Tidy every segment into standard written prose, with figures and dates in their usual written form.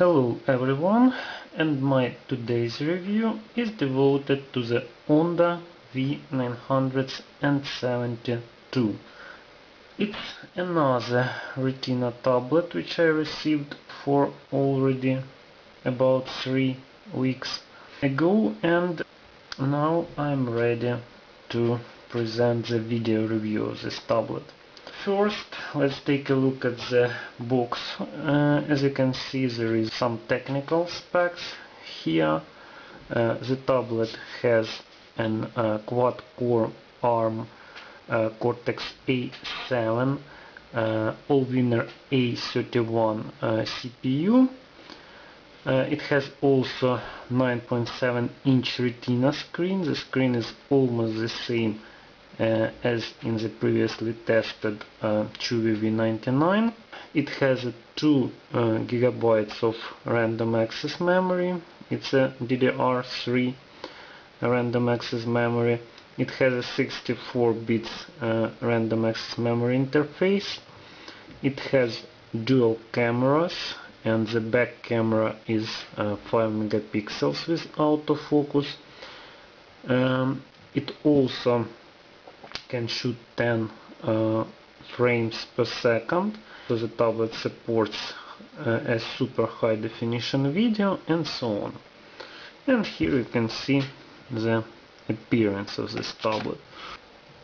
Hello everyone, and my today's review is devoted to the Onda V972. It's another Retina tablet which I received for already about 3 weeks ago, and now I'm ready to present the video review of this tablet. First, let's take a look at the box. As you can see, there is some technical specs here. The tablet has an quad core ARM Cortex A7 Allwinner A31 CPU. It has also 9.7-inch Retina screen. The screen is almost the same as in the previously tested Chuvi V99. It has 2 GB of random access memory. It's a DDR3 random access memory. It has a 64 bits random access memory interface. It has dual cameras, and the back camera is 5 megapixels with autofocus. It also can shoot 10 frames per second, so the tablet supports a super high definition video and so on. And here you can see the appearance of this tablet.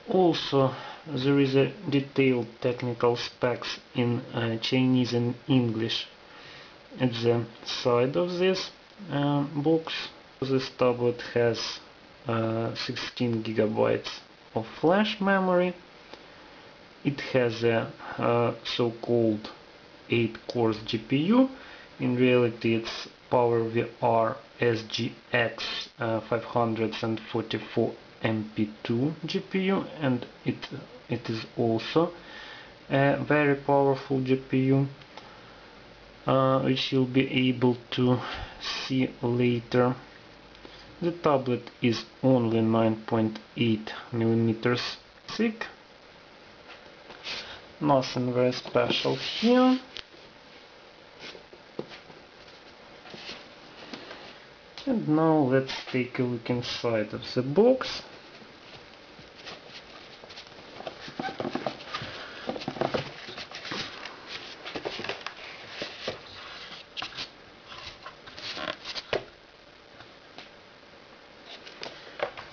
Also, there is a detailed technical specs in Chinese and English at the side of this box. This tablet has 16 GB of flash memory. It has a so-called 8-core GPU. In reality, it's PowerVR SGX544MP2 GPU, and it is also a very powerful GPU, which you'll be able to see later. The tablet is only 9.8 mm thick. Nothing very special here. And now let's take a look inside of the box.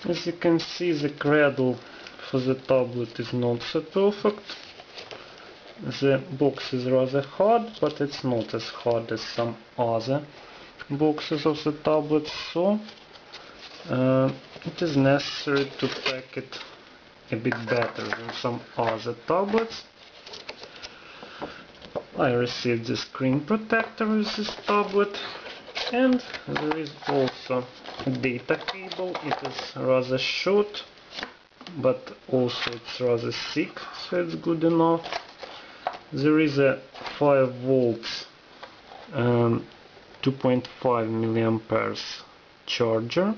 As you can see, the cradle for the tablet is not so perfect. The box is rather hard, but it's not as hard as some other boxes of the tablet, so it is necessary to pack it a bit better than some other tablets. I received the screen protector with this tablet, and there is also a data cable. It is rather short, but also it's rather thick, so it's good enough. There is a 5 volts 2.5 milliamperes charger.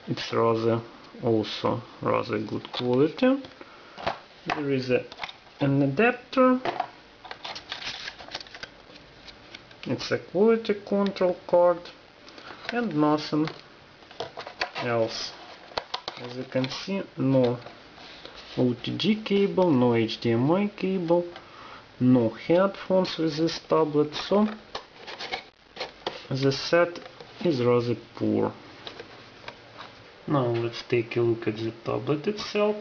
It's also rather good quality. There is an adapter. It's a quality control card and nothing else. As you can see, no OTG cable, no HDMI cable, no headphones with this tablet, so the set is rather poor. Now let's take a look at the tablet itself.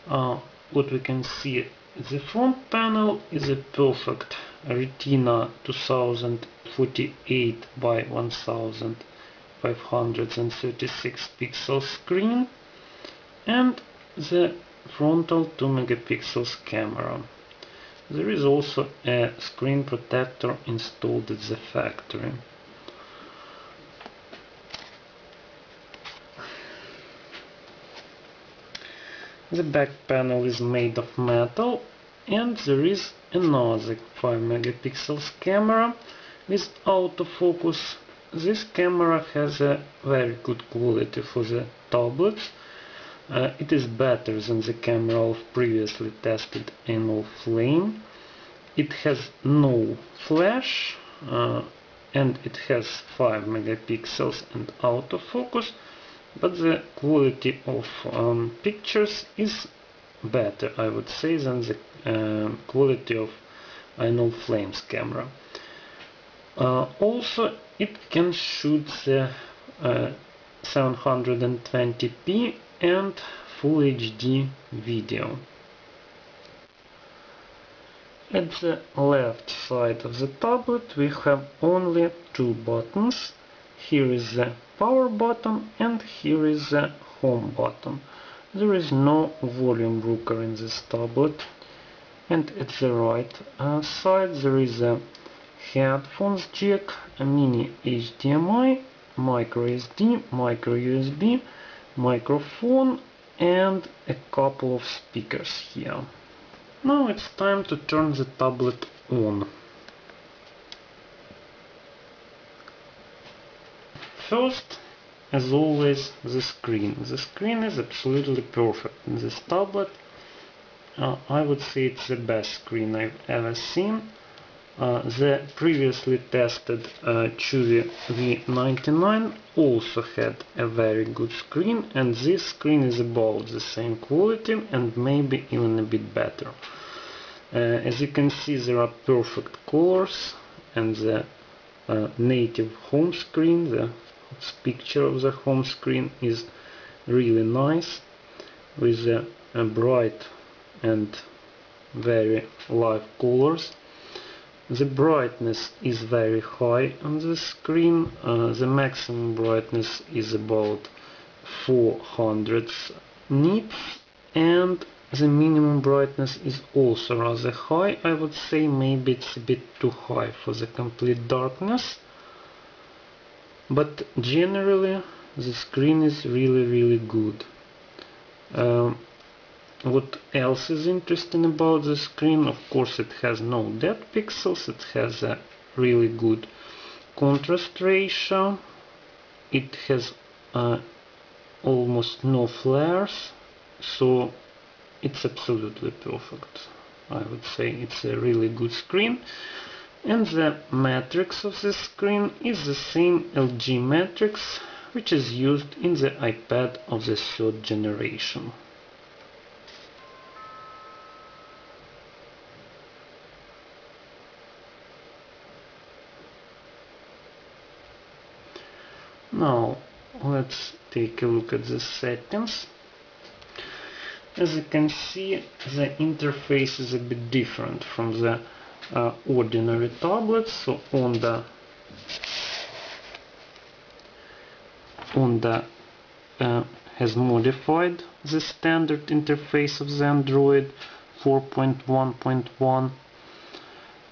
What we can see, the front panel is a perfect Retina 2048 by 1536 pixel screen, and the frontal 2 megapixels camera. There is also a screen protector installed at the factory. The back panel is made of metal, and there is another 5 megapixels camera with autofocus. This camera has a very good quality for the tablets. It is better than the camera of previously tested Flame. It has no flash, and it has 5 megapixels and autofocus, but the quality of pictures is better, I would say, than the quality of Flames camera. Also, it can shoot the 720p and Full HD video. At the left side of the tablet we have only two buttons. Here is the power button and here is the home button. There is no volume rocker in this tablet. And at the right side there is a headphones jack, a mini HDMI, micro SD, micro USB, microphone and a couple of speakers here. Now it's time to turn the tablet on. First, as always, the screen. The screen is absolutely perfect in this tablet. I would say it's the best screen I've ever seen. The previously tested Chuvi V99 also had a very good screen, and this screen is about the same quality and maybe even a bit better. As you can see, there are perfect colors, and the native home screen, the picture of the home screen is really nice, with a bright and very live colors. The brightness is very high on the screen. The maximum brightness is about 400 nits, and the minimum brightness is also rather high. I would say maybe it's a bit too high for the complete darkness, but generally the screen is really good. What else is interesting about the screen? Of course, it has no dead pixels, it has a really good contrast ratio, it has almost no flares, so it's absolutely perfect. I would say it's a really good screen. And the matrix of the screen is the same LG matrix which is used in the iPad of the 3rd generation. Now let's take a look at the settings. As you can see, the interface is a bit different from the ordinary tablets. So Onda has modified the standard interface of the Android 4.1.1,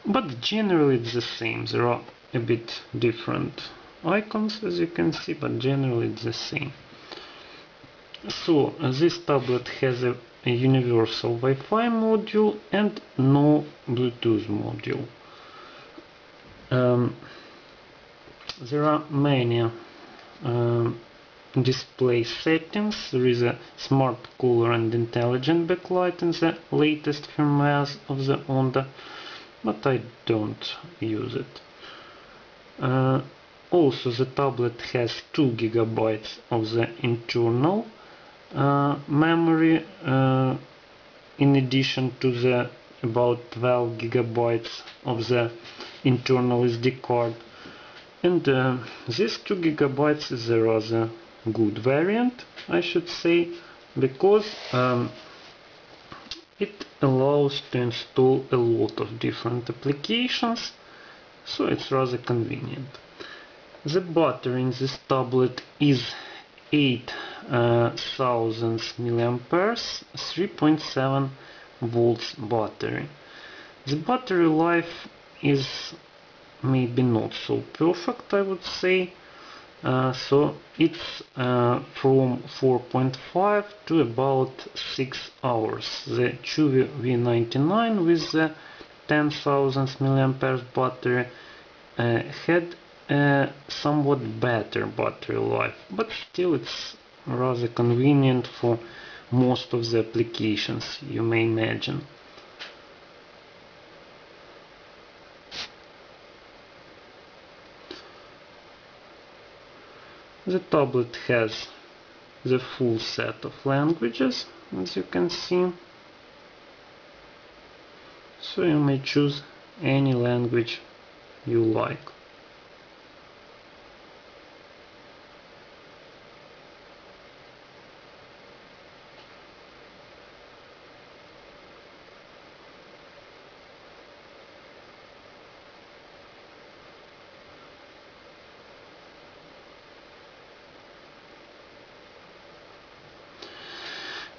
but generally it's the same. There are a bit different icons, as you can see, but generally it's the same. So this tablet has a universal Wi-Fi module and no Bluetooth module. There are many display settings. There is a smart color and intelligent backlight in the latest firmwares of the Onda, but I don't use it. Also, the tablet has 2 GB of the internal memory, in addition to the about 12 GB of the internal SD card. And this 2 GB is a rather good variant, I should say, because it allows to install a lot of different applications, so it's rather convenient. The battery in this tablet is 8000 mAh, 3.7 volts battery. The battery life is maybe not so perfect, I would say. So it's from 4.5 to about 6 hours. The Chuvi V99 with the 10,000 mAh battery had a somewhat better battery life, but still it's rather convenient for most of the applications you may imagine. The tablet has the full set of languages, as you can see, so you may choose any language you like.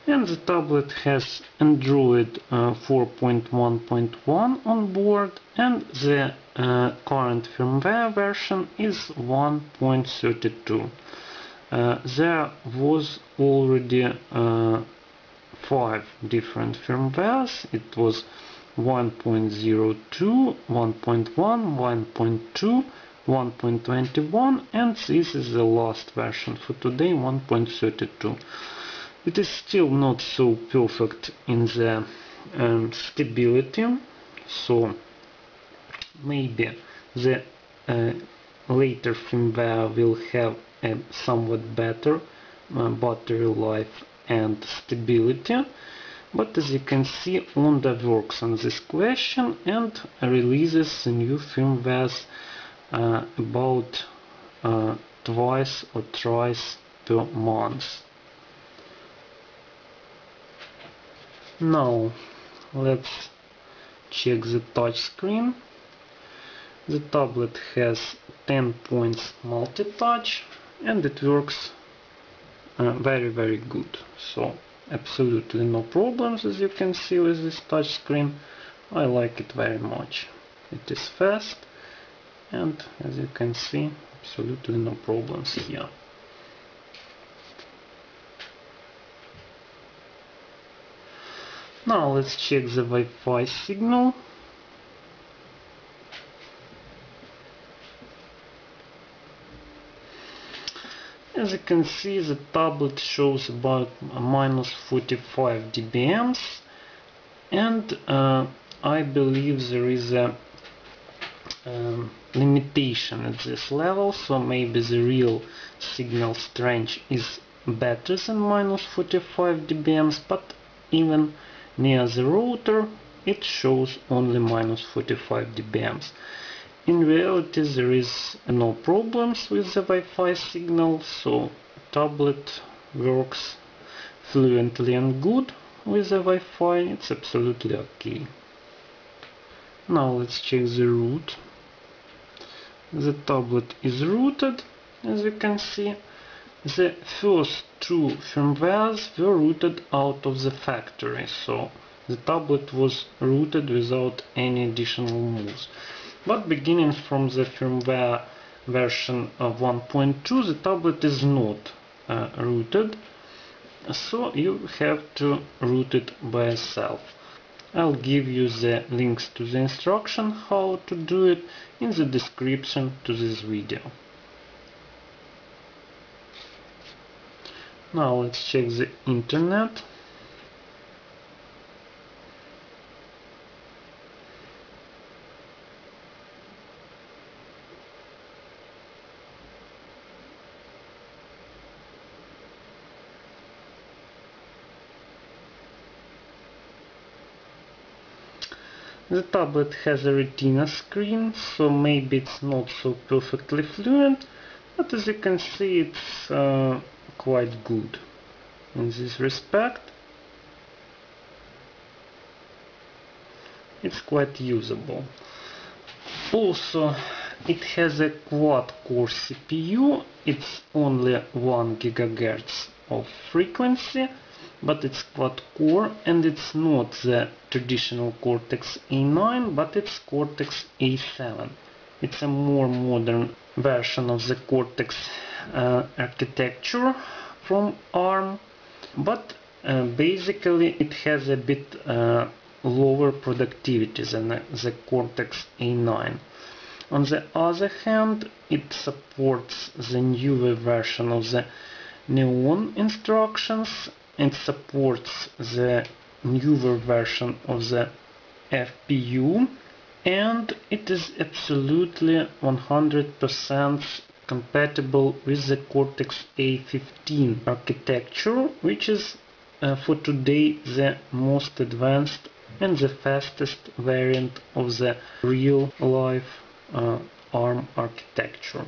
And the tablet has Android 4.1.1 on board, and the current firmware version is 1.32. There was already 5 different firmwares. It was 1.02, 1.1, 1.2, 1.21, and this is the last version for today, 1.32. It is still not so perfect in the stability, so maybe the later firmware will have a somewhat better battery life and stability. But as you can see, Onda works on this question and releases the new firmwares about twice or thrice per month. Now let's check the touch screen. The tablet has 10 points multi-touch and it works very good. So absolutely no problems, as you can see, with this touch screen. I like it very much. It is fast and, as you can see, absolutely no problems here. Now let's check the Wi-Fi signal. As you can see, the tablet shows about -45 dBm, and I believe there is a limitation at this level, so maybe the real signal strength is better than -45 dBm, but even near the router it shows only -45 dBm. In reality there is no problems with the Wi-Fi signal, so tablet works fluently and good with the Wi-Fi. It's absolutely okay. Now let's check the root. The tablet is rooted, as you can see. The first 2 firmwares were rooted out of the factory, so the tablet was rooted without any additional moves. But beginning from the firmware version of 1.2, the tablet is not rooted, so you have to root it by yourself. I'll give you the links to the instruction how to do it in the description to this video. Now let's check the internet. The tablet has a Retina screen, so maybe it's not so perfectly fluent, but as you can see it's quite good in this respect. It's quite usable. Also, it has a quad core CPU. It's only 1 GHz of frequency, but it's quad core, and it's not the traditional Cortex A9, but it's Cortex A7. It's a more modern version of the Cortex architecture from ARM, but basically it has a bit lower productivity than the Cortex A9. On the other hand, it supports the newer version of the Neon instructions. It supports the newer version of the FPU, and it is absolutely 100% compatible with the Cortex A15 architecture, which is for today the most advanced and the fastest variant of the real-life ARM architecture.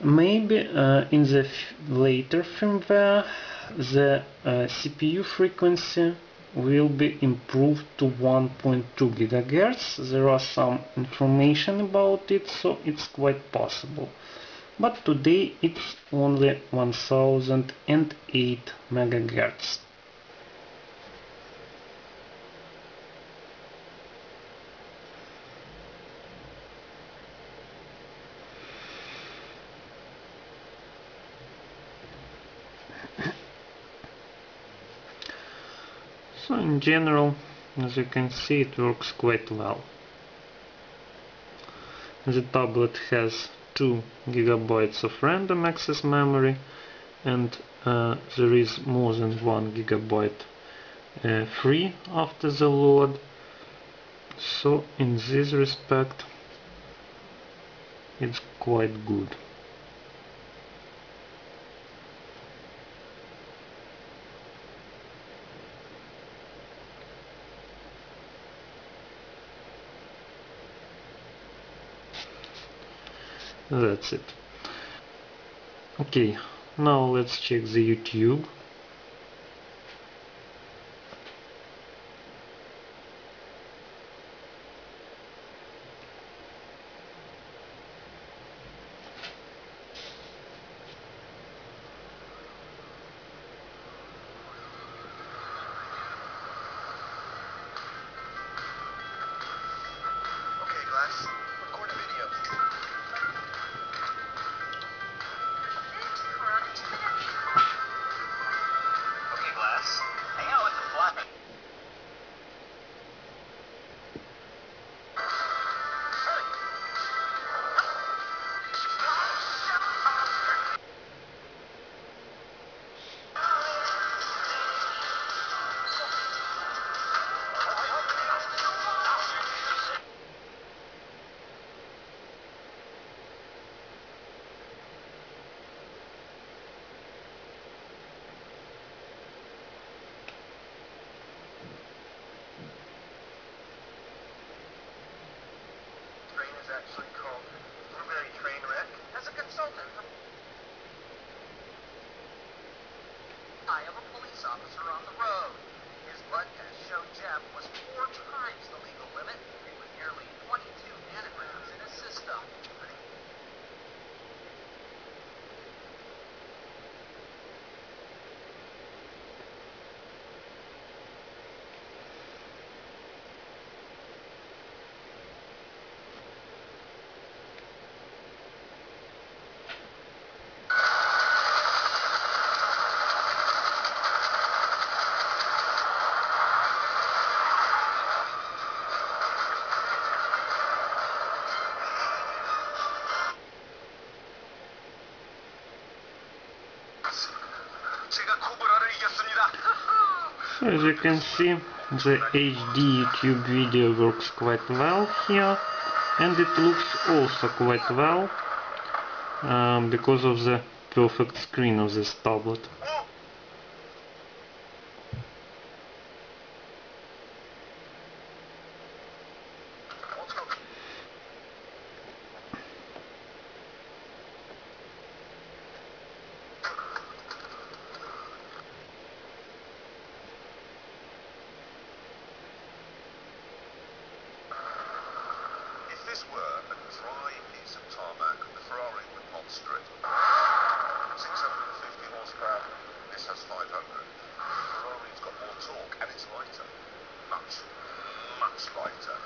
Maybe in the later firmware the CPU frequency will be improved to 1.2 GHz. There are some information about it, so it's quite possible. But today it's only 1008 MHz. So in general, as you can see, it works quite well. The tablet has 2 GB of random access memory, and there is more than 1 GB free after the load. So in this respect, it's quite good. That's it. Okay, now let's check the YouTube. Okay, Glass, record a video. Okay, Glass, hang out with the fly. Train is actually called Blueberry Trainwreck. As a consultant, I am a police officer on the road. His blood test showed Jeff was 4 times the legal limit, with nearly 22 nanograms in his system. 제가 코브라를 이겼습니다. So as you can see, the HD YouTube video works quite well here, and it looks also quite well because of the perfect screen of this tablet. If this were a dry piece of tarmac, the Ferrari would monster it. 650 horsepower, this has 500. The Ferrari's got more torque and it's lighter. Much, much lighter.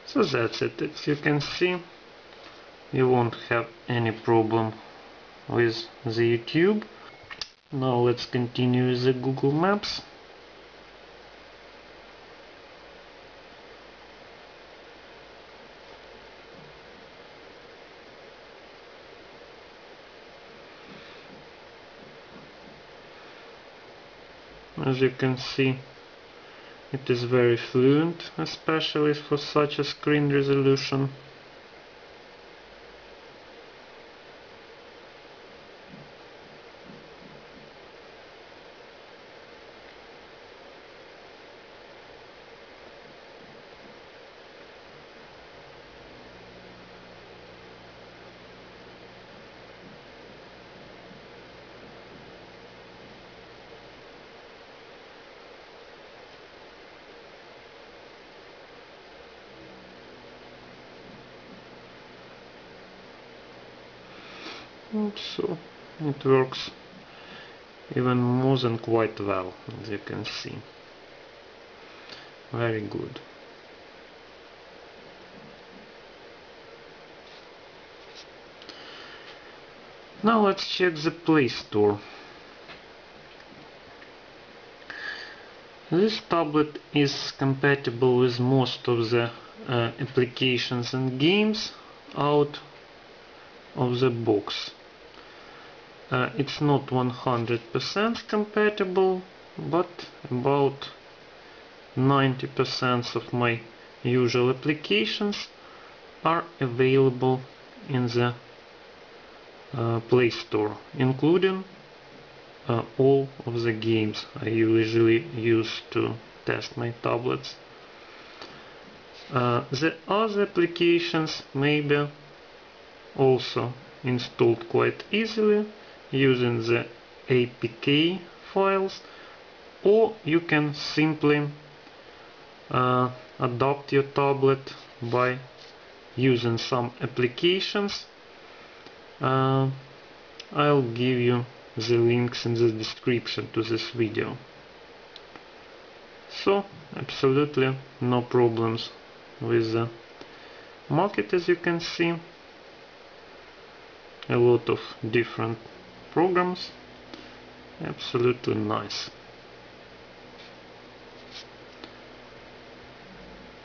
So that's it. As you can see, you won't have any problem with the YouTube. Now let's continue with the Google Maps. As you can see, it is very fluent, especially for such a screen resolution. So it works even more than quite well, as you can see. Very good. Now let's check the Play Store. This tablet is compatible with most of the applications and games out of the box. It's not 100% compatible, but about 90% of my usual applications are available in the Play Store, including all of the games I usually use to test my tablets. The other applications may be also installed quite easily using the APK files, or you can simply adapt your tablet by using some applications. I'll give you the links in the description to this video. So absolutely no problems with the market, as you can see. A lot of different programs, absolutely nice.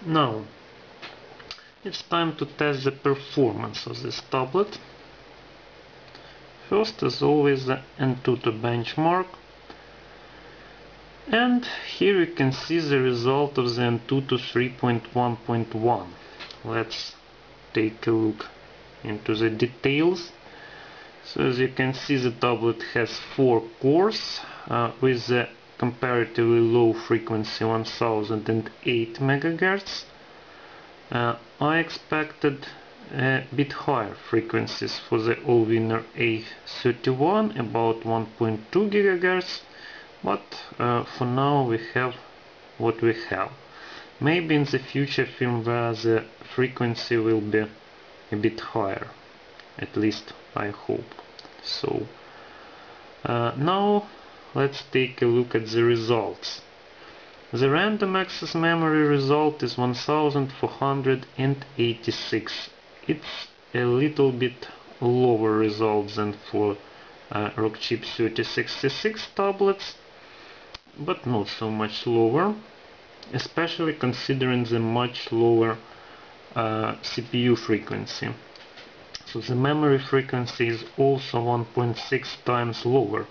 Now it's time to test the performance of this tablet. First, as always, the AnTuTu benchmark, and here you can see the result of the AnTuTu 3.1.1. Let's take a look into the details. So as you can see, the tablet has 4 cores with the comparatively low frequency 1008 MHz. I expected a bit higher frequencies for the Allwinner A31, about 1.2 GHz, but for now we have what we have. Maybe in the future firmware the frequency will be a bit higher, at least I hope so. Now let's take a look at the results. The random access memory result is 1486. It's a little bit lower result than for Rockchip 3066 tablets, but not so much lower, especially considering the much lower CPU frequency. So the memory frequency is also 1.6 times lower,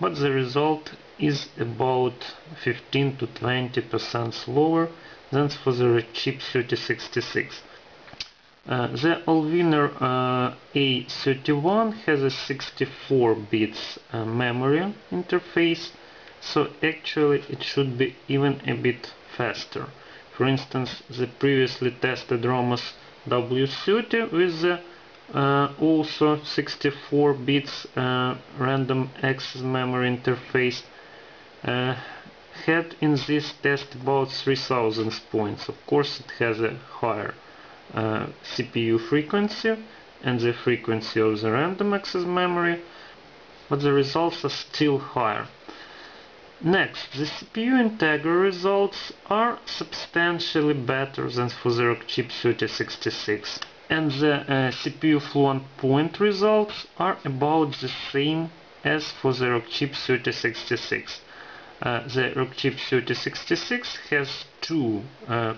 but the result is about 15 to 20% lower than for the Rockchip 3066. The Allwinner A31 has a 64 bits memory interface, so actually it should be even a bit faster. For instance, the previously tested Rhombus W30 with the also 64 bits random access memory interface had in this test about 3000 points. Of course it has a higher CPU frequency and the frequency of the random access memory, but the results are still higher. Next, the CPU Integra results are substantially better than for the Rockchip 3066, and the CPU fluent point results are about the same as for the Rockchip 3066. The Rockchip 3066 has 2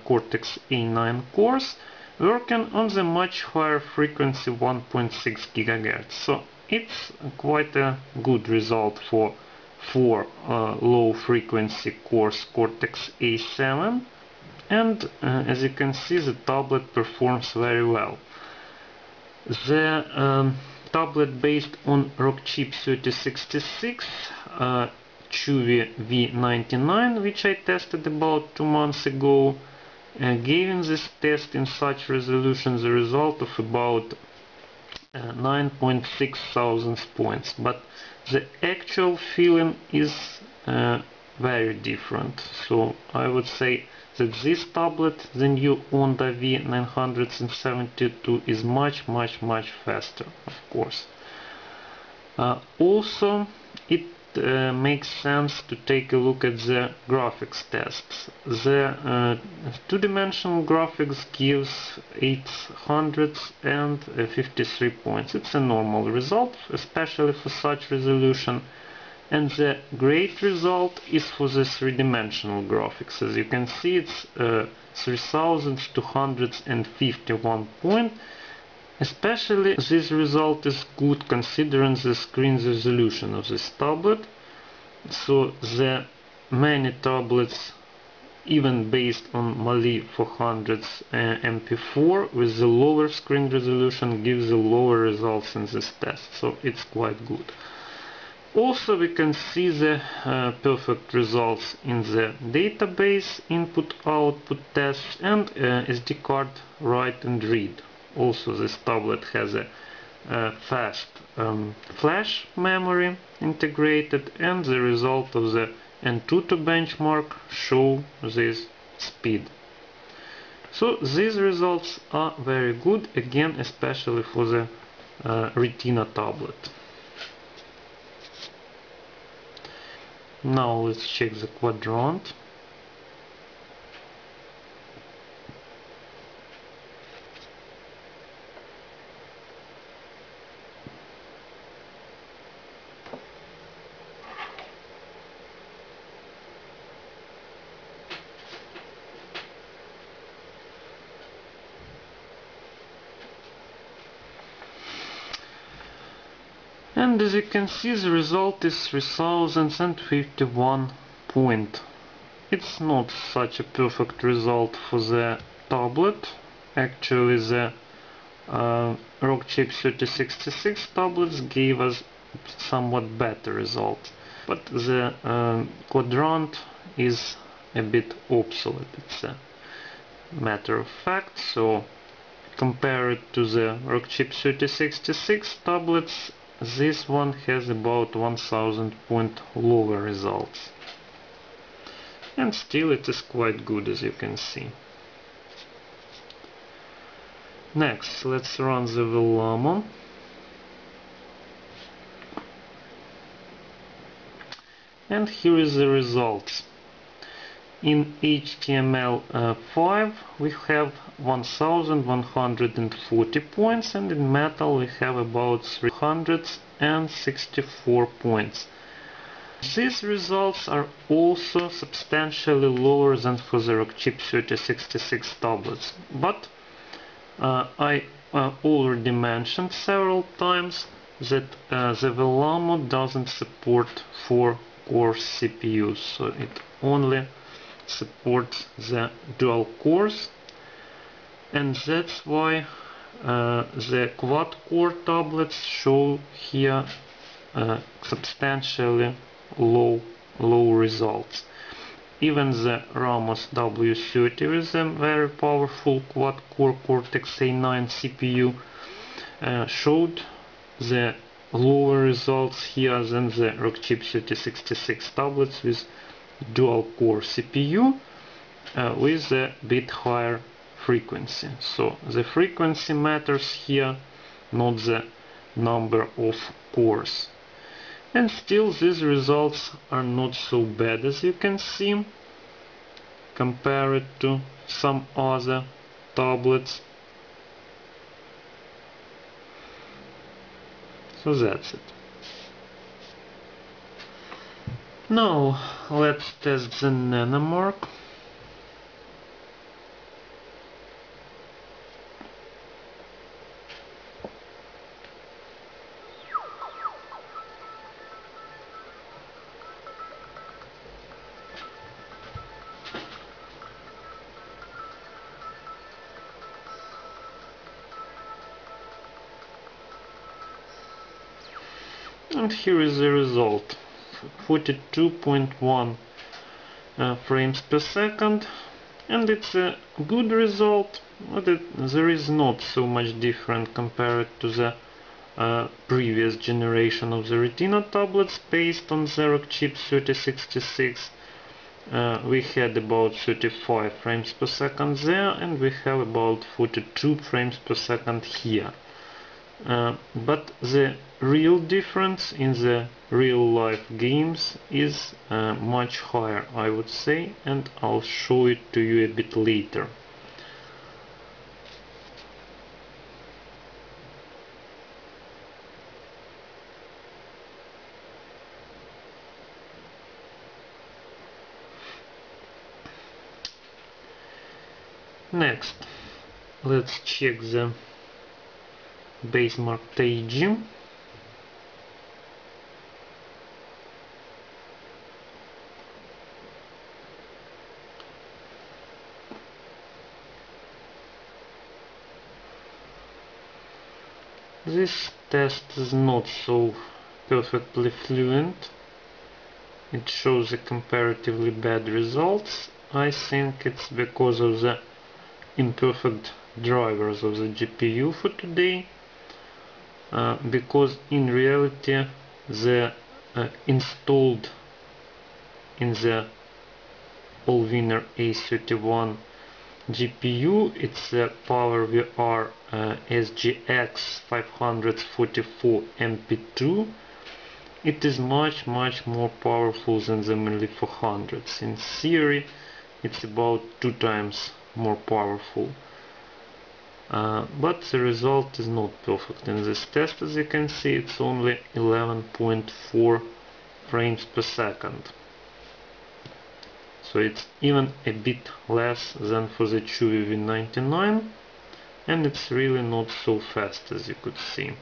Cortex A9 cores working on the much higher frequency 1.6 GHz, so it's quite a good result for for low frequency cores Cortex A7, and as you can see, the tablet performs very well. The tablet based on Rockchip 3066 Chuvi V99, which I tested about 2 months ago, gave in this test in such resolution the result of about 9.6 thousand points, but the actual feeling is very different. So I would say that this tablet, the new Onda V972, is much faster, of course. Also, it makes sense to take a look at the graphics tests. The two-dimensional graphics gives 853 points. It's a normal result, especially for such resolution. And the great result is for the three-dimensional graphics. As you can see, it's 3251 points. Especially this result is good considering the screen resolution of this tablet. So the many tablets, even based on Mali 400 MP4 with the lower screen resolution, gives the lower results in this test. So it's quite good. Also, we can see the perfect results in the database input-output tests and SD card write and read. Also, this tablet has a fast flash memory integrated, and the result of the Antutu benchmark show this speed. So these results are very good, again, especially for the Retina tablet. Now let's check the quadrant. And as you can see, the result is 3051 points. It's not such a perfect result for the tablet. Actually, the Rockchip 3066 tablets gave us somewhat better results. But the quadrant is a bit obsolete. It's a matter of fact. So compare it to the Rockchip 3066 tablets. This one has about 1000 point lower results. And still it is quite good, as you can see. Next, let's run the Velamo. And here is the results. In HTML5 we have 1140 points, and in metal we have about 364 points. These results are also substantially lower than for the Rockchip 3066 tablets, but I already mentioned several times that the Velamo doesn't support 4-core CPUs, so it only supports the dual cores, and that's why the quad core tablets show here substantially low results. Even the Ramos W30 with a very powerful quad core Cortex A9 CPU showed the lower results here than the Rockchip 3066 tablets with dual core CPU with a bit higher frequency. So the frequency matters here, not the number of cores. And still these results are not so bad, as you can see. Compare it to some other tablets. So that's it. Now let's test the Nanomark. And here is the result, 42.1 frames per second, and it's a good result, but there is not so much different compared to the previous generation of the Retina tablets based on Xerox chip 3066. We had about 35 frames per second there, and we have about 42 frames per second here. But the real difference in the real life games is much higher, I would say, and I'll show it to you a bit later. Next, let's check the benchmark TG. This test is not so perfectly fluent. It shows a comparatively bad results. I think it's because of the imperfect drivers of the GPU for today. Because in reality the installed in the Allwinner A31 GPU, it's a PowerVR SGX544MP2. It is much more powerful than the Melee 400s. In theory, it's about 2 times more powerful. But the result is not perfect. In this test, as you can see, it's only 11.4 frames per second. So it's even a bit less than for the Chuvi V99, and it's really not so fast, as you could see.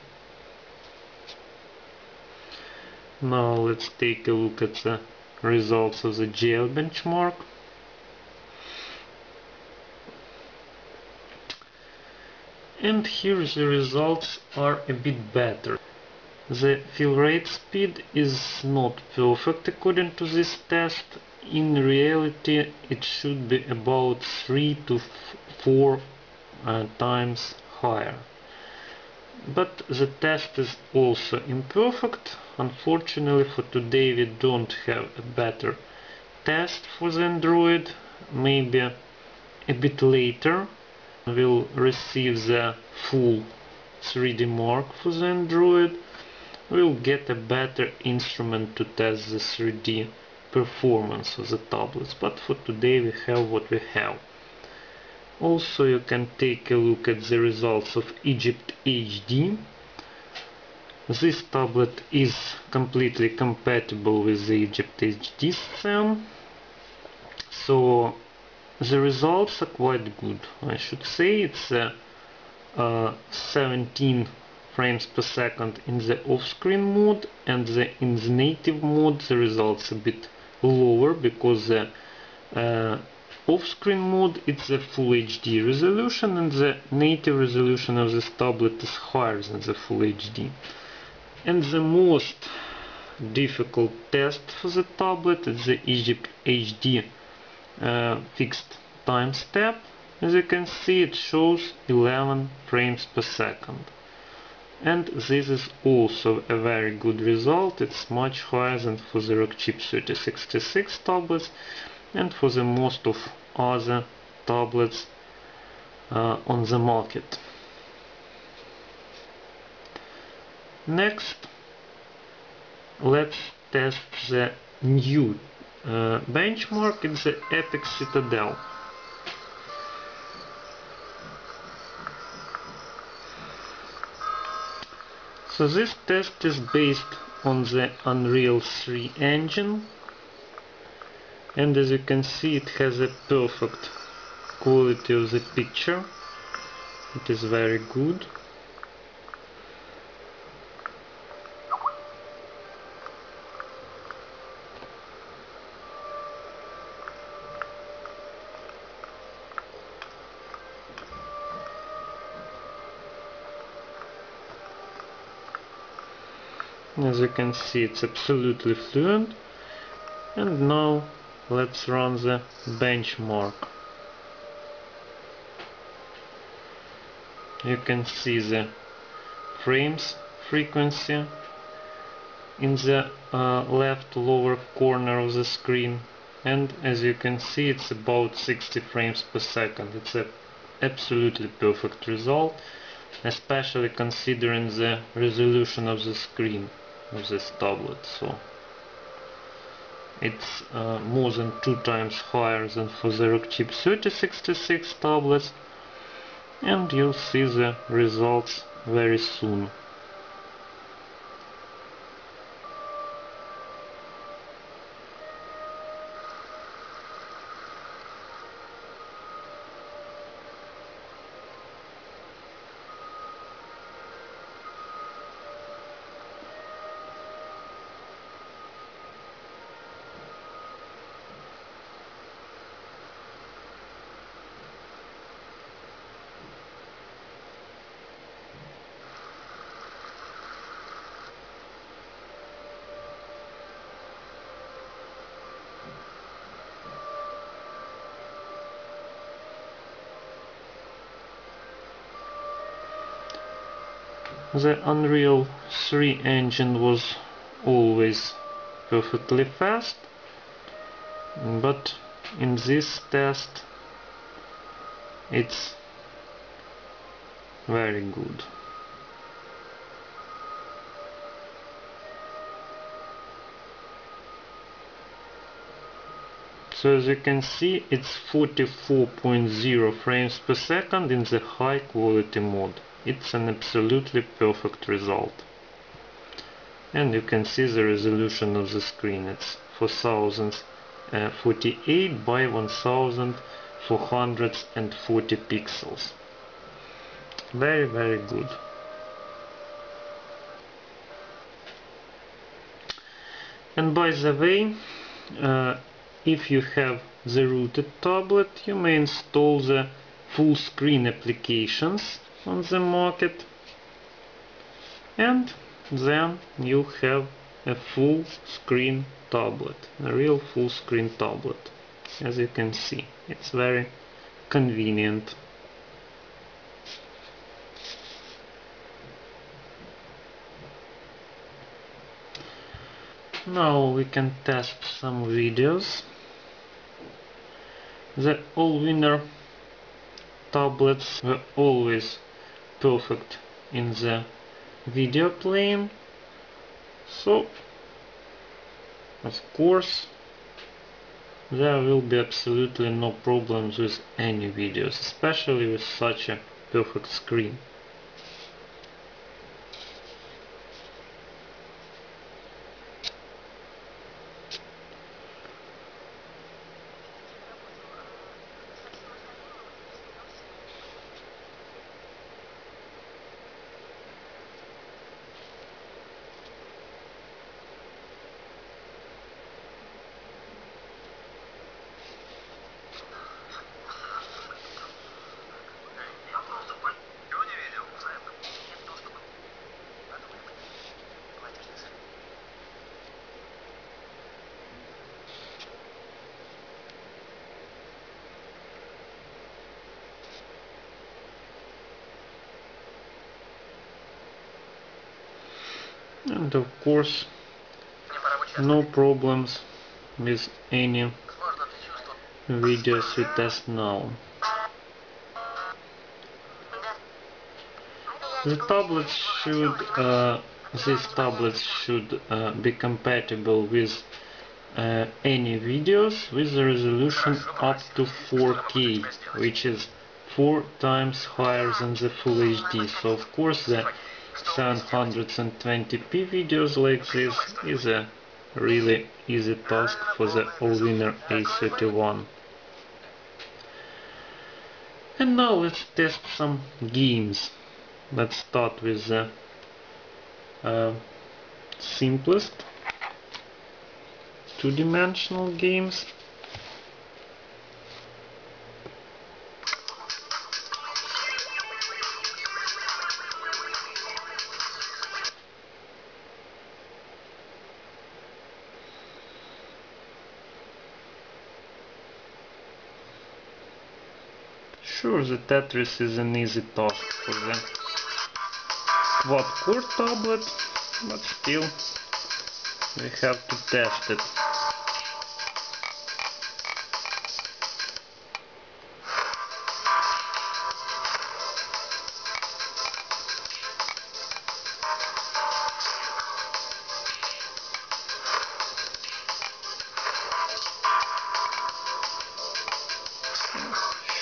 Now let's take a look at the results of the GL benchmark. And here the results are a bit better. The fill rate speed is not perfect according to this test. In reality, it should be about 3 to 4 times higher. But the test is also imperfect. Unfortunately, for today we don't have a better test for the Android. Maybe a bit later we'll receive the full 3D mark for the Android. We'll get a better instrument to test the 3D performance of the tablets, but for today we have what we have. Also, you can take a look at the results of Egypt HD. This tablet is completely compatible with the Egypt HD SAM, so the results are quite good. I should say it's 17 frames per second in the off-screen mode, and in the native mode the results a bit lower, because the off-screen mode it's a full HD resolution, and the native resolution of this tablet is higher than the full HD. And the most difficult test for the tablet is the Egypt HD fixed time step. As you can see, it shows 11 frames per second. And this is also a very good result. It's much higher than for the Xerox chip 3066 tablets and for the most of other tablets on the market. Next, let's test the new benchmark. It's the Epic Citadel. So this test is based on the Unreal 3 engine, and as you can see it has a perfect quality of the picture. It is very good. As you can see, it's absolutely fluent. And now let's run the benchmark. You can see the frames frequency in the left lower corner of the screen, and as you can see, it's about 60 frames per second. It's an absolutely perfect result, especially considering the resolution of the screen of this tablet. So it's more than 2 times higher than for the Rockchip 3066 tablets, and you'll see the results very soon. The Unreal 3 engine was always perfectly fast, but in this test it's very good. So as you can see, it's 44.0 frames per second in the high quality mode. It's an absolutely perfect result. And you can see the resolution of the screen. It's 4048 by 1440 pixels. Very, very good. And by the way, if you have the rooted tablet, you may install the full screen applications on the market, and then you have a full screen tablet, a real full screen tablet. As you can see, it's very convenient. Now we can test some videos. The Allwinner tablets were always perfect in the video playing, so of course there will be absolutely no problems with any videos, especially with such a perfect screen. And of course, no problems with any videos we test now. The tablets should, these tablets should be compatible with any videos with a resolution up to 4K, which is 4 times higher than the Full HD. So of course the 720p videos like this is a really easy task for the Allwinner A31. And now let's test some games. Let's start with the simplest two-dimensional games. Sure, the Tetris is an easy task for the quad core tablet, but still we have to test it.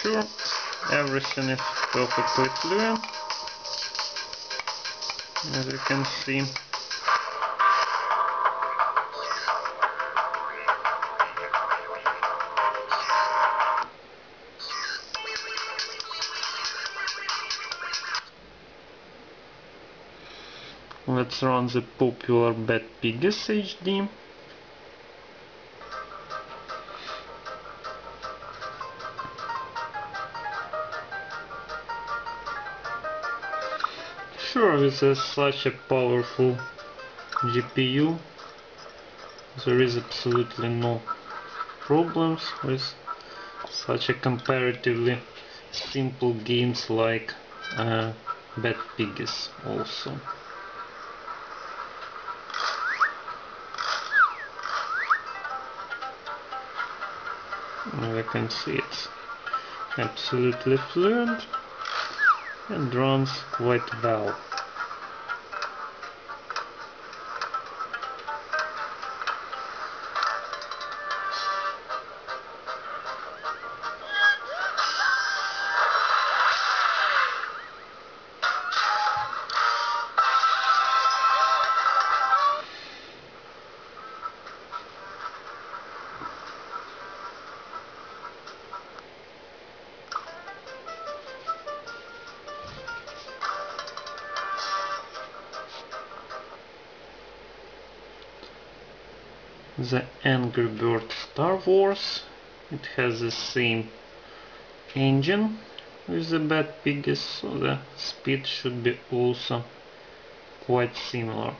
Sure, everything is perfectly fluent, as you can see. Let's run the popular PowerVR HD. Sure, with such a powerful GPU, there is absolutely no problems with such a comparatively simple games like PowerVR also. As you can see, it's absolutely fluent and runs quite well. The Angry Bird Star Wars, it has the same engine with the PowerVR, so the speed should be also quite similar.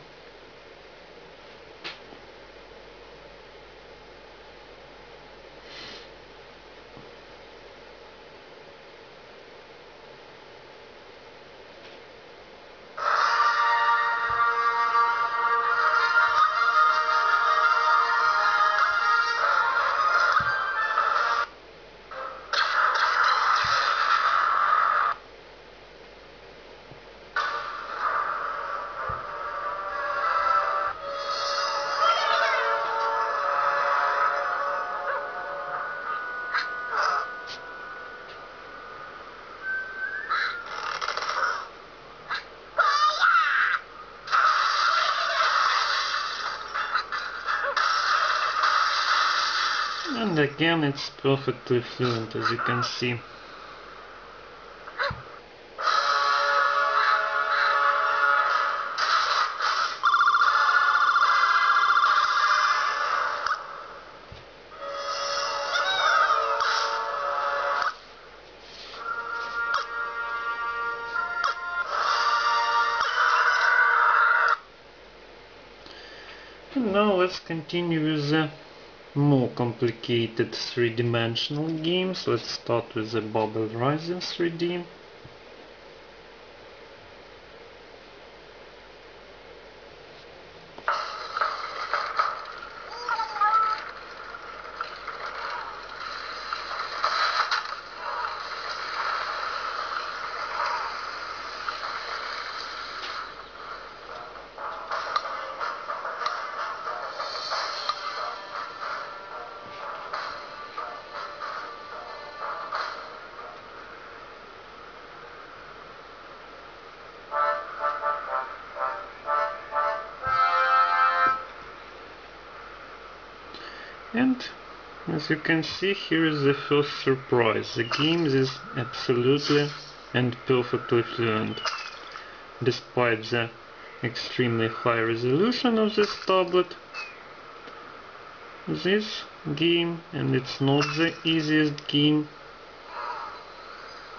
And again, it's perfectly fluent, as you can see. And now let's continue with the more complicated three-dimensional games. Let's start with the Bubble Rising 3D. And as you can see, here is the first surprise. The game is absolutely and perfectly fluent. Despite the extremely high resolution of this tablet, this game, and it's not the easiest game,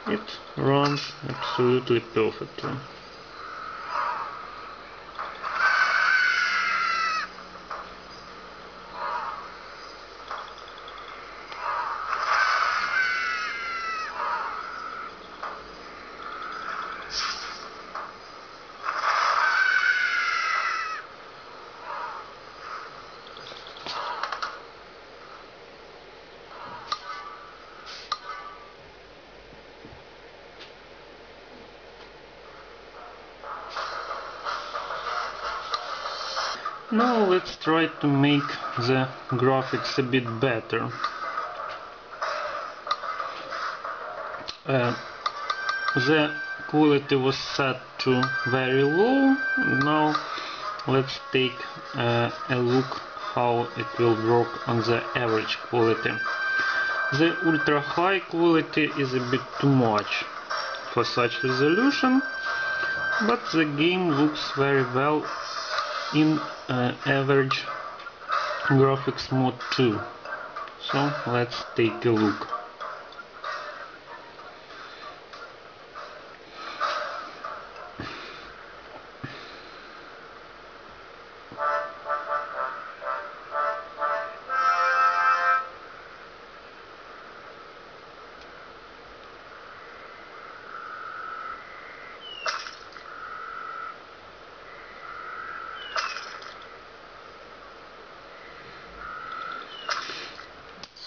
it runs absolutely perfectly. Now let's try to make the graphics a bit better. The quality was set to very low. Now let's take a look how it will work on the average quality. The ultra high quality is a bit too much for such resolution, but the game looks very well in average graphics mode too. So let's take a look.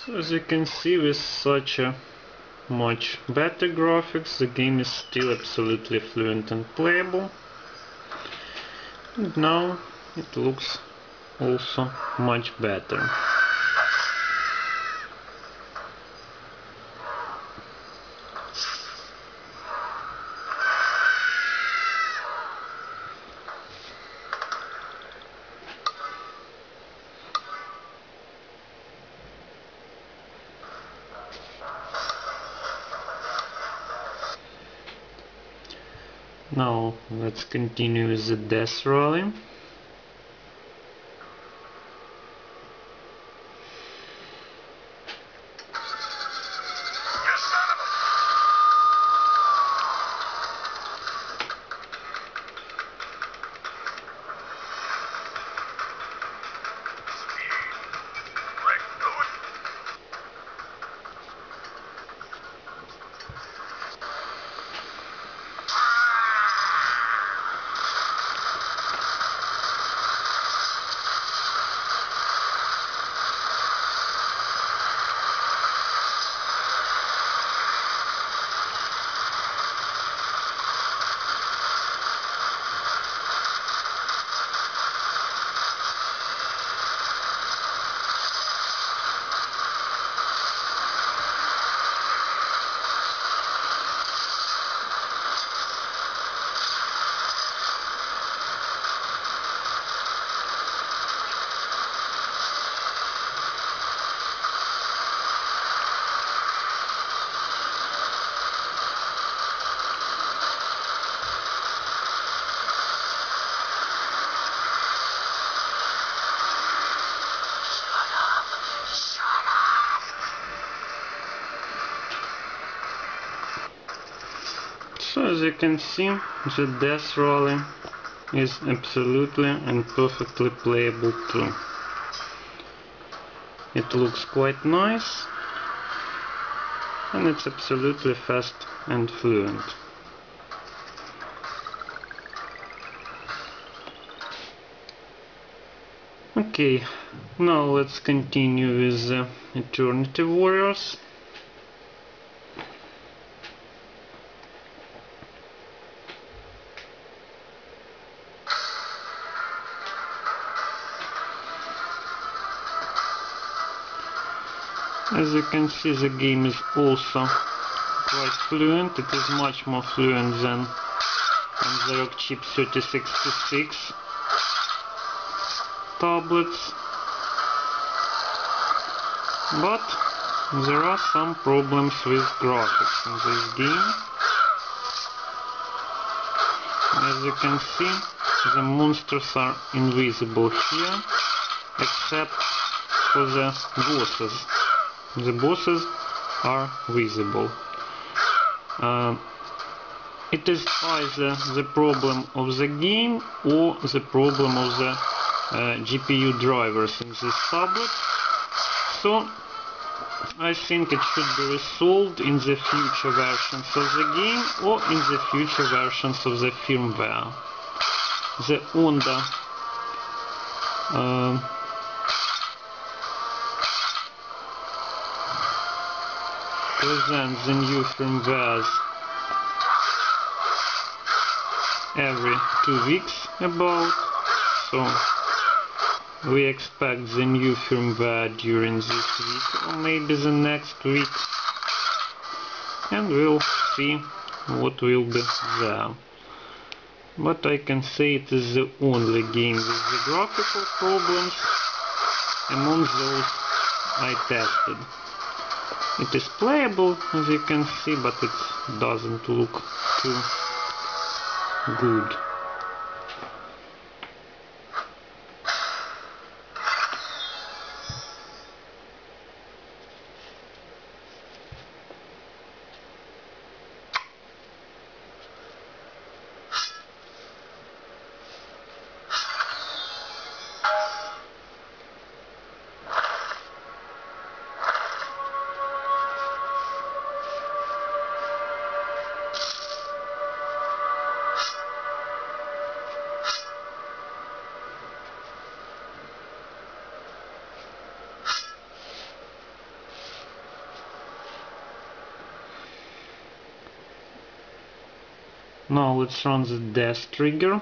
So as you can see, with such a much better graphics, the game is still absolutely fluent and playable. And now it looks also much better. Now let's continue with the death rally. So as you can see, the death rally is absolutely and perfectly playable too. It looks quite nice, and it's absolutely fast and fluent. Okay, now let's continue with the Eternity Warriors. As you can see, the game is also quite fluent. It is much more fluent than on the Rockchip 3066 tablets. But there are some problems with graphics in this game. As you can see, the monsters are invisible here, except for the bosses. The bosses are visible. It is either the problem of the game or the problem of the GPU drivers in this tablet. So I think it should be resolved in the future versions of the game or in the future versions of the firmware. The Onda presents the new firmwares every 2 weeks about, so We expect the new firmware during this week or maybe the next week, and we'll see what will be there. But I can say it is the only game with the graphical problems among those I tested. It is playable, as you can see, but it doesn't look too good. Now let's run the death trigger.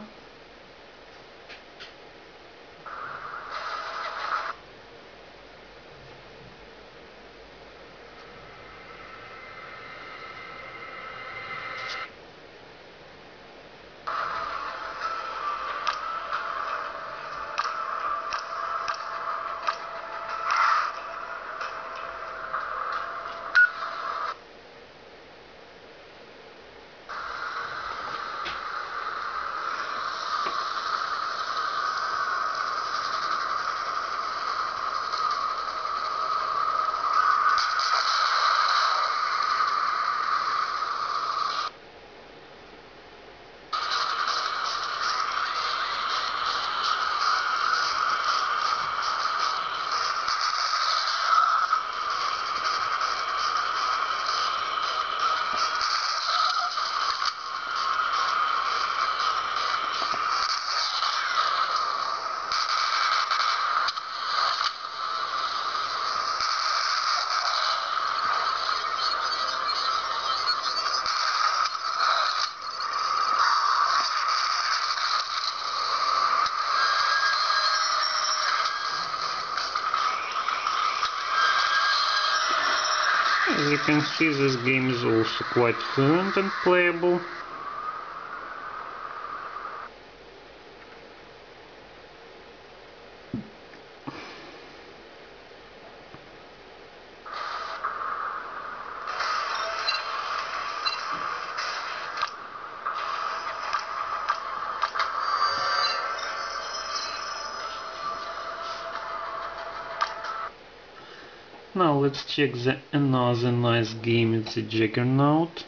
As you can see, this game is also quite fluent and playable. Now let's check another nice game, it's a Juggernaut.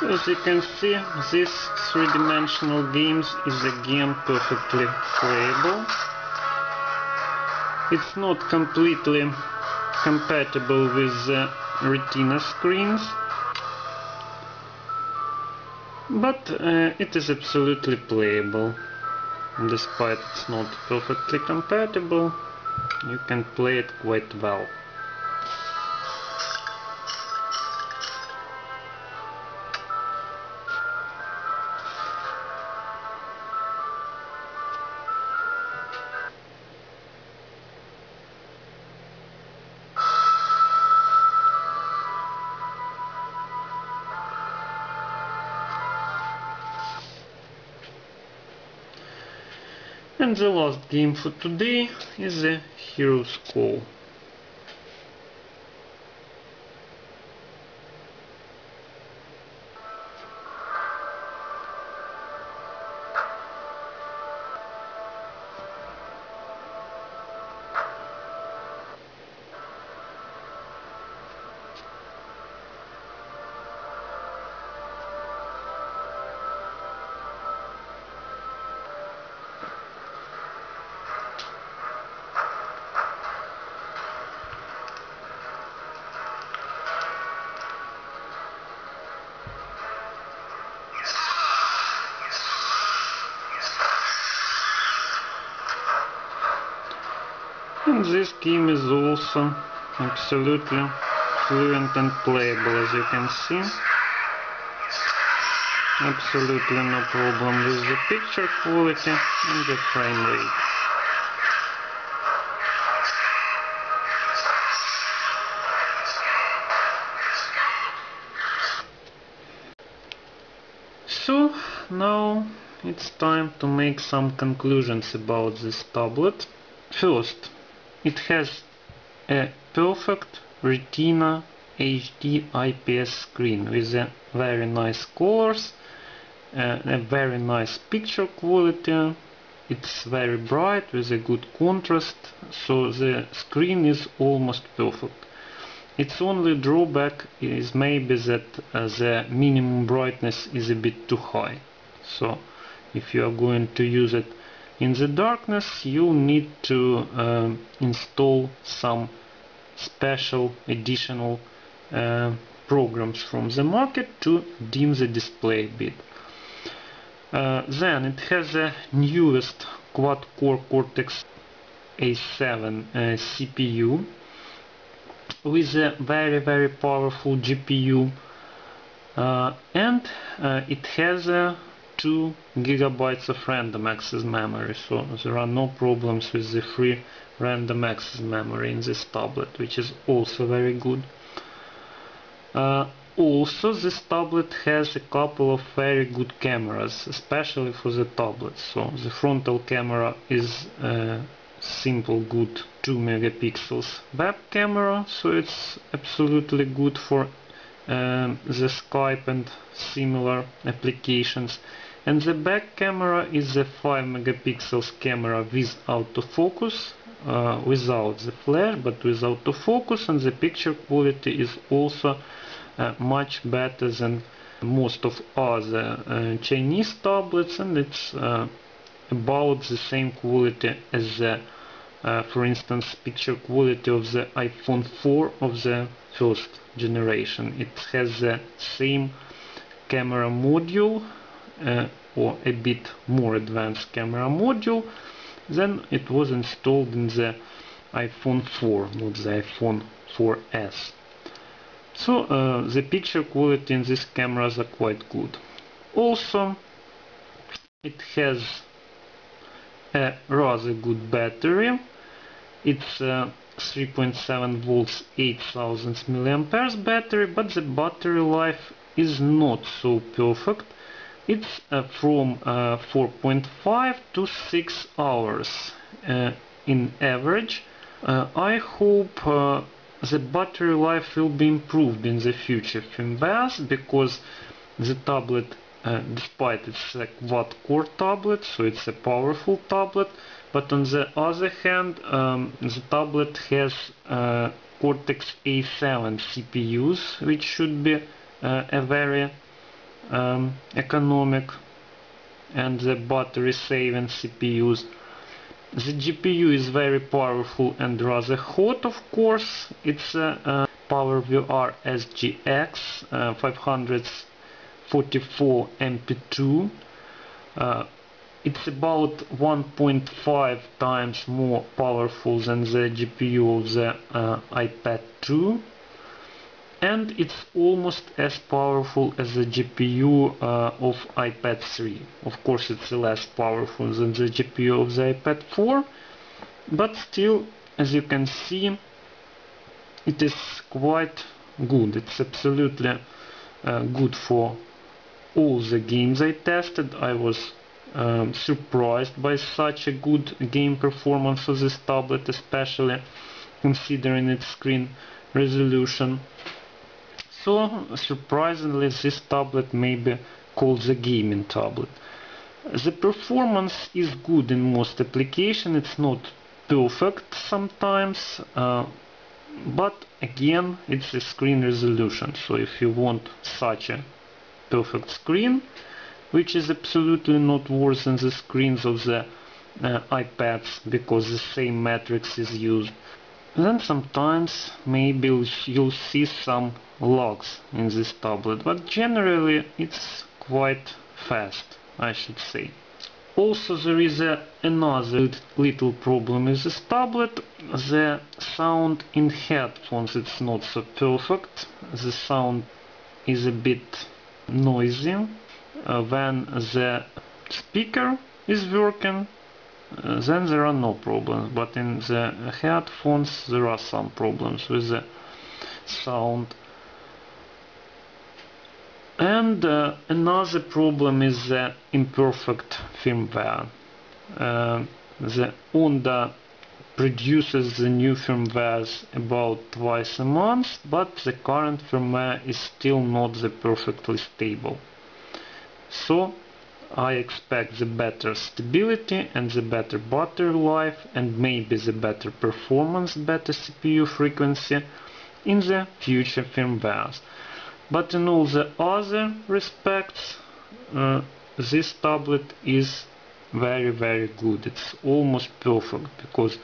So as you can see, this three-dimensional games is again perfectly playable. It's not completely compatible with the Retina screens, but it is absolutely playable. Despite it's not perfectly compatible, you can play it quite well. And the last game for today is the Hero's Call. And this game is also absolutely fluent and playable, as you can see. Absolutely no problem with the picture quality and the frame rate. So now it's time to make some conclusions about this tablet. First, it has a perfect Retina HD IPS screen with a very nice colors, a very nice picture quality. It's very bright with a good contrast, so the screen is almost perfect. Its only drawback is maybe that the minimum brightness is a bit too high. So if you are going to use it in the darkness, you need to install some special additional programs from the market to dim the display a bit. Then it has the newest Quad Core Cortex A7 CPU with a very powerful GPU, and it has 2 GB of random access memory, so there are no problems with the free random access memory in this tablet, which is also very good. Also, this tablet has a couple of very good cameras, especially for the tablet. So the frontal camera is simple good 2 megapixels web camera, so it's absolutely good for the Skype and similar applications. And the back camera is a 5 megapixels camera with autofocus, without the flash but with autofocus, and the picture quality is also much better than most of other Chinese tablets, and it's about the same quality as the for instance picture quality of the iPhone 4 of the first generation. It has the same camera module, or a bit more advanced camera module than it was installed in the iPhone 4, not the iPhone 4S. So the picture quality in these cameras are quite good. Also, it has a rather good battery. It's 3.7 volts 8000 milliamperes battery, but the battery life is not so perfect. It's from 4.5 to 6 hours in average. I hope the battery life will be improved in the future firmwares, because the tablet, despite it's a quad core tablet, so it's a powerful tablet, but on the other hand, the tablet has Cortex A7 CPUs, which should be a very economic and the battery saving CPUs. The GPU is very powerful and rather hot, of course. It's a PowerVR SGX544MP2. It's about 1.5 times more powerful than the GPU of the iPad 2. And it's almost as powerful as the GPU of iPad 3. Of course, it's less powerful than the GPU of the iPad 4, but still, as you can see, it is quite good. It's absolutely good for all the games I tested. I was surprised by such a good game performance of this tablet, especially considering its screen resolution. So surprisingly, this tablet may be called the gaming tablet. The performance is good in most applications. It's not perfect sometimes, but again, it's a screen resolution. So if you want such a perfect screen, which is absolutely not worse than the screens of the iPads, because the same matrix is used, then sometimes maybe you'll see some lags in this tablet, but generally it's quite fast, I should say. Also, there is another little problem with this tablet. The sound in headphones is not so perfect. The sound is a bit noisy when the speaker is working. Then there are no problems, but in the headphones there are some problems with the sound. And another problem is the imperfect firmware. The Onda produces the new firmwares about twice a month, but the current firmware is still not perfectly stable. So I expect the better stability and the better battery life and maybe the better performance, better CPU frequency in the future firmwares. But in all the other respects, this tablet is very good. It's almost perfect because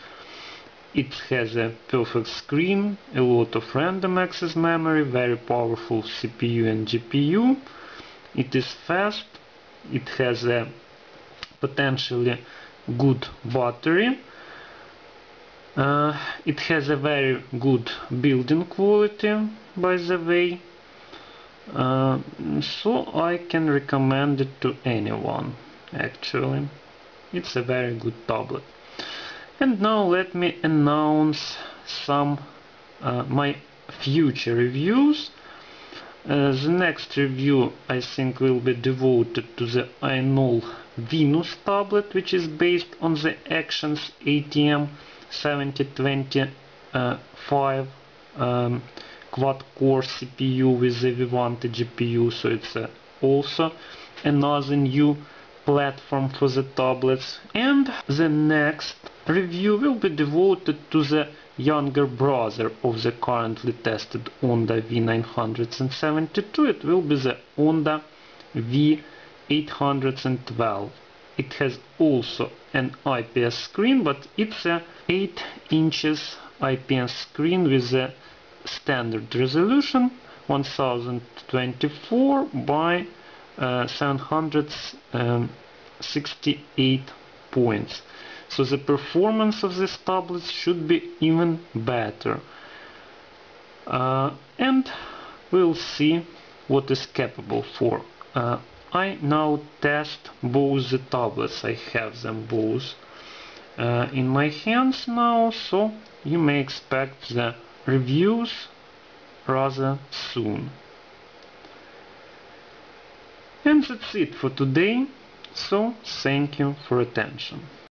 it has a perfect screen, a lot of random access memory, very powerful CPU and GPU. It is fast. It has a potentially good battery. It has a very good building quality, by the way. So I can recommend it to anyone, actually. It's a very good tablet. And now let me announce some my future reviews. The next review, I think, will be devoted to the Allwinner Venus tablet, which is based on the Actions ATM7025 Quad Core CPU with the Vivante GPU, so it's also another new platform for the tablets. And the next review will be devoted to the younger brother of the currently tested Onda V972. It will be the Onda V812. It has also an IPS screen, but it's a 8 inches IPS screen with a standard resolution 1024 by 768 points. So the performance of this tablet should be even better. And we'll see what is capable for. I now test both the tablets. I have them both in my hands now, so you may expect the reviews rather soon. And that's it for today, so thank you for attention.